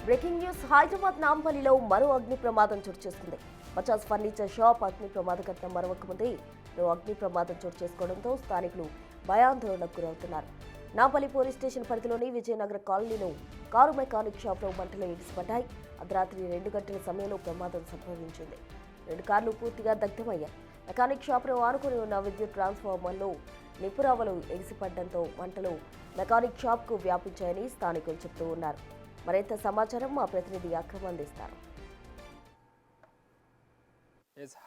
Breaking news Hyderabad నాంపల్లిలో మరో అగ్ని ప్రమాదం చోటు చేసుకుంది. బజాజ్ ఫర్నిచర్ షాప్ అగ్ని ప్రమాద ఘటన మరొకముందే అగ్ని ప్రమాదం చోటు చేసుకోవడంతో స్థానికులు భయాందోళనకు గురవుతున్నారు. నాంపల్లి పోలీస్ స్టేషన్ పరిధిలోని విజయనగర కాలనీలో కారు మెకానిక్ షాప్లో మంటలు ఎగిసిపడ్డాయి. అర్ధరాత్రి 2 గంటల సమయంలో ప్రమాదం సంభవించింది. 2 కార్లు పూర్తిగా దగ్ధమయ్యాయి. మెకానిక్ షాప్ను ఆనుకుని ఉన్న విద్యుత్ ట్రాన్స్ఫార్మర్లో నిపురావలు ఎగిసిపడడంతో మంటలు మెకానిక్ షాప్కు వ్యాపించాయని స్థానికులు చెబుతూ ఉన్నారు. మరింత సమాచారం మా ప్రతినిధి అక్రమ్ అందిస్తారు.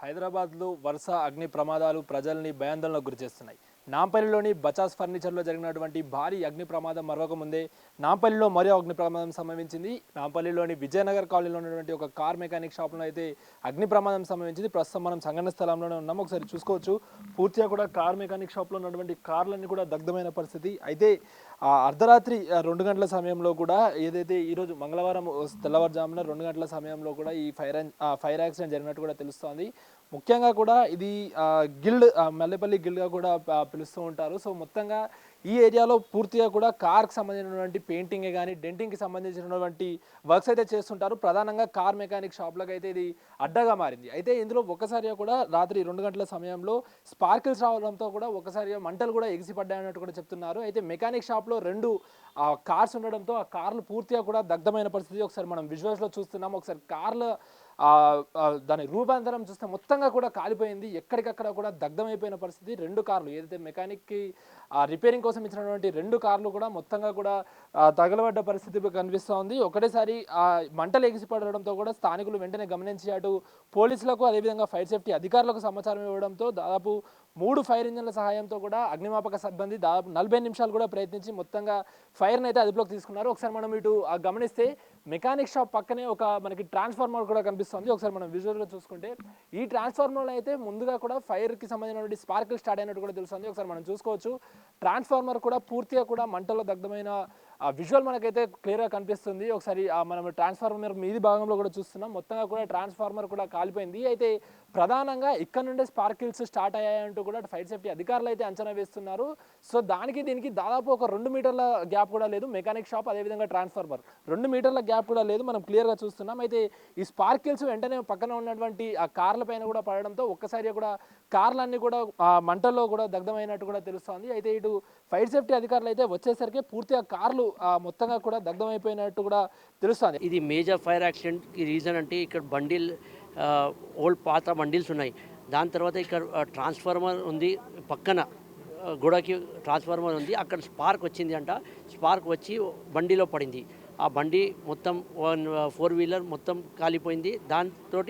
హైదరాబాద్లో వరుస అగ్ని ప్రమాదాలు ప్రజల్ని భయాందోళనకు గురిచేస్తున్నాయి. నాంపల్లిలోని బజాజ్ ఫర్నిచర్లో జరిగినటువంటి భారీ అగ్ని ప్రమాదం మరొక ముందే నాంపల్లిలో మరో అగ్ని ప్రమాదం సంభవించింది. నాంపల్లిలోని విజయనగర్ కాలనీలో ఉన్నటువంటి ఒక కార్ మెకానిక్ షాప్లో అయితే అగ్ని ప్రమాదం సంభవించింది. ప్రస్తుతం మనం సంఘటన స్థలంలోనే ఉన్నాము. ఒకసారి చూసుకోవచ్చు, పూర్తిగా కూడా కార్ మెకానిక్ షాప్లో ఉన్నటువంటి కార్లన్నీ కూడా దగ్ధమైన పరిస్థితి. అయితే అర్ధరాత్రి 2 గంటల సమయంలో కూడా ఏదైతే ఈరోజు మంగళవారం తెల్లవారుజామున 2 గంటల సమయంలో కూడా ఈ ఫైర్ యాక్సిడెంట్ జరిగినట్టు కూడా తెలుస్తోంది. ముఖ్యంగా కూడా ఇది గిల్డ్ మల్లెపల్లి గిల్డ్గా కూడా పిలుస్తూ ఉంటారు. సో మొత్తంగా ఈ ఏరియాలో పూర్తిగా కూడా కార్కి సంబంధించినటువంటి పెయింటింగ్ కానీ డెంటింగ్కి సంబంధించినటువంటి వర్క్స్ అయితే చేస్తుంటారు. ప్రధానంగా కార్ మెకానిక్ షాప్లకు అయితే ఇది అడ్డగా మారింది. అయితే ఇందులో ఒక్కసారిగా కూడా రాత్రి 2 గంటల సమయంలో స్పార్కిల్స్ రావడంతో కూడా ఒక్కసారిగా మంటలు కూడా ఎగిసిపడ్డాయన్నట్టు కూడా చెప్తున్నారు. అయితే మెకానిక్ షాప్లో 2 కార్స్ ఉండడంతో ఆ కార్లు పూర్తిగా కూడా దగ్ధమైన పరిస్థితి ఒకసారి మనం విజువల్స్లో చూస్తున్నాం. ఒకసారి కార్ల దాని రూపాంతరం చూస్తే మొత్తంగా కూడా కాలిపోయింది. ఎక్కడికక్కడ కూడా దగ్ధమైపోయిన పరిస్థితి. 2 కార్లు ఏదైతే మెకానిక్కి రిపేరింగ్ కోసం ఇచ్చినటువంటి 2 కార్లు కూడా మొత్తంగా కూడా తగలబడ్డ పరిస్థితి కనిపిస్తోంది. ఒకటేసారి మంటలు ఎగిసిపడడంతో కూడా స్థానికులు వెంటనే గమనించి అటు పోలీసులకు అదేవిధంగా ఫైర్ సేఫ్టీ అధికారులకు సమాచారం ఇవ్వడంతో దాదాపు 3 ఫైర్ ఇంజన్ల సహాయంతో కూడా అగ్నిమాపక సిబ్బంది దాదాపు 40 నిమిషాలు కూడా ప్రయత్నించి మొత్తంగా ఫైర్ని అయితే అదుపులోకి తీసుకున్నారు. ఒకసారి మనం ఇటు గమనిస్తే మెకానిక్ షాప్ పక్కనే ఒక మనకి ట్రాన్స్ఫార్మర్ కూడా కనిపిస్తుంది. ఒకసారి మనం విజువల్గా చూసుకుంటే ఈ ట్రాన్స్ఫార్మర్లో అయితే ముందుగా కూడా ఫైర్కి సంబంధించినటువంటి స్పార్కిల్ స్టార్ట్ అయినట్టు కూడా తెలుస్తుంది. ఒకసారి మనం చూసుకోవచ్చు, ట్రాన్స్ఫార్మర్ కూడా పూర్తిగా కూడా మంటల్లో దగ్ధమైన విజువల్ మనకైతే క్లియర్గా కనిపిస్తుంది. ఒకసారి మనం ట్రాన్స్ఫార్మర్ మీది భాగంలో కూడా చూస్తున్నాం. మొత్తంగా కూడా ట్రాన్స్ఫార్మర్ కూడా కాలిపోయింది. అయితే ప్రధానంగా ఇక్కడ నుండే స్పార్కిల్స్ స్టార్ట్ అయ్యాయంటూ కూడా ఫైర్ సేఫ్టీ అధికారులు అయితే అంచనా వేస్తున్నారు. సో దీనికి దాదాపు ఒక 2 మీటర్ల గ్యాప్ కూడా లేదు. మెకానిక్ షాప్ అదేవిధంగా ట్రాన్స్ఫార్మర్ 2 మీటర్ల గ్యాప్ కూడా లేదు, మనం క్లియర్గా చూస్తున్నాం. అయితే ఈ స్పార్కిల్స్ వెంటనే పక్కన ఉన్నటువంటి ఆ కార్ల పైన కూడా పడడంతో ఒక్కసారి కూడా కార్లన్నీ కూడా మంటల్లో కూడా దగ్ధమైనట్టు కూడా తెలుస్తోంది. అయితే ఇటు ఫైర్ సేఫ్టీ అధికారులు అయితే వచ్చేసరికి పూర్తిగా కార్లు మొత్తంగా కూడా దగ్ధమైపోయినట్టు కూడా తెలుస్తుంది. ఇది మేజర్ ఫైర్ యాక్సిడెంట్కి రీజన్ అంటే ఇక్కడ బండిల్ ఓల్డ్ పాత బండిల్స్ ఉన్నాయి. దాని తర్వాత ఇక్కడ ట్రాన్స్ఫార్మర్ ఉంది, పక్కన గోడకి ట్రాన్స్ఫార్మర్ ఉంది. అక్కడ స్పార్క్ వచ్చింది అంట. స్పార్క్ వచ్చి బండిలో పడింది. ఆ బండి మొత్తం 4 వీలర్ మొత్తం కాలిపోయింది. దాంతో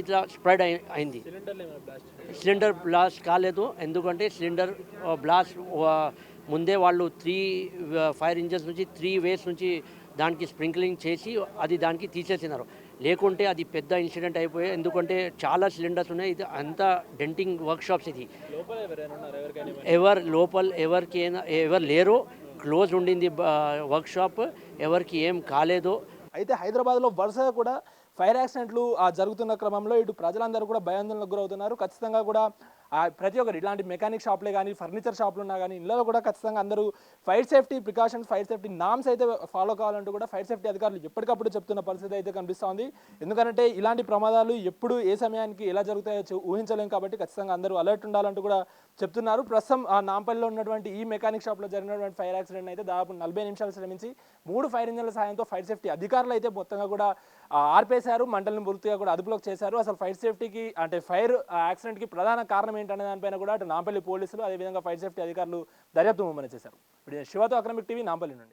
ఇట్లా స్ప్రెడ్ అయింది. సిలిండర్ బ్లాస్ట్ కాలేదు, ఎందుకంటే సిలిండర్ బ్లాస్ట్ ముందే వాళ్ళు 3 ఫైర్ ఇంజన్స్ నుంచి 3 వేస్ నుంచి దానికి స్ప్రింక్లింగ్ చేసి అది దానికి తీసేసినారు. లేకుంటే అది పెద్ద ఇన్సిడెంట్ అయిపోయాయి. ఎందుకంటే చాలా సిలిండర్స్ ఉన్నాయి. ఇది అంతా డెంటింగ్ వర్క్షాప్స్. ఇది ఎవరు లేరు, క్లోజ్ ఉండింది వర్క్షాప్, ఎవరికి ఏం కాలేదు. అయితే హైదరాబాద్లో వరుసగా కూడా ఫైర్ యాక్సిడెంట్లు జరుగుతున్న క్రమంలో ఇటు ప్రజలందరూ కూడా భయాందోళనకు గురవుతున్నారు. ఖచ్చితంగా కూడా ప్రతి ఒక్కరు ఇలాంటి మెకానిక్ షాప్లే కానీ ఫర్నిచర్ షాపులు ఉన్నా కానీ ఇళ్ళలో కూడా ఖచ్చితంగా అందరూ fire safety precautions, fire safety norms అయితే ఫాలో కావాలంటూ కూడా ఫైర్ సేఫ్టీ అధికారులు ఎప్పటికప్పుడు చెప్తున్న పరిస్థితి అయితే కనిపిస్తోంది. ఎందుకంటే ఇలాంటి ప్రమాదాలు ఎప్పుడు ఏ సమయానికి ఎలా జరుగుతాయో ఊహించలేం కాబట్టి ఖచ్చితంగా అందరూ అలర్ట్ ఉండాలంటూ కూడా చెప్తున్నారు. ప్రస్తుతం నాంపల్లిలో ఉన్నటువంటి ఈ మెకానిక్ షాప్లో జరిగినటువంటి ఫైర్ యాక్సిడెంట్ అయితే దాదాపు 40 నిమిషాలు శ్రమించి 3 ఫైర్ ఇంజన్ల సహాయంతో ఫైర్ సేఫ్టీ అధికారులు అయితే మొత్తంగా కూడా ఆర్పేశారు. మంటలను పూర్తిగా కూడా అదుపులోకి చేశారు. అసలు ఫైర్ సేఫ్టీకి అంటే ఫైర్ యాక్సిడెంట్కి ప్రధాన కారణం ఏంటనే దానిపైన కూడా అటు నాంపల్లి పోలీసులు అదేవిధంగా ఫైర్ సేఫ్టీ అధికారులు దర్యాప్తు ముమ్మరం చేశారు. ఇప్పుడు శివతో అక్రమిక్ టీవీ నాంపల్లి నుండి.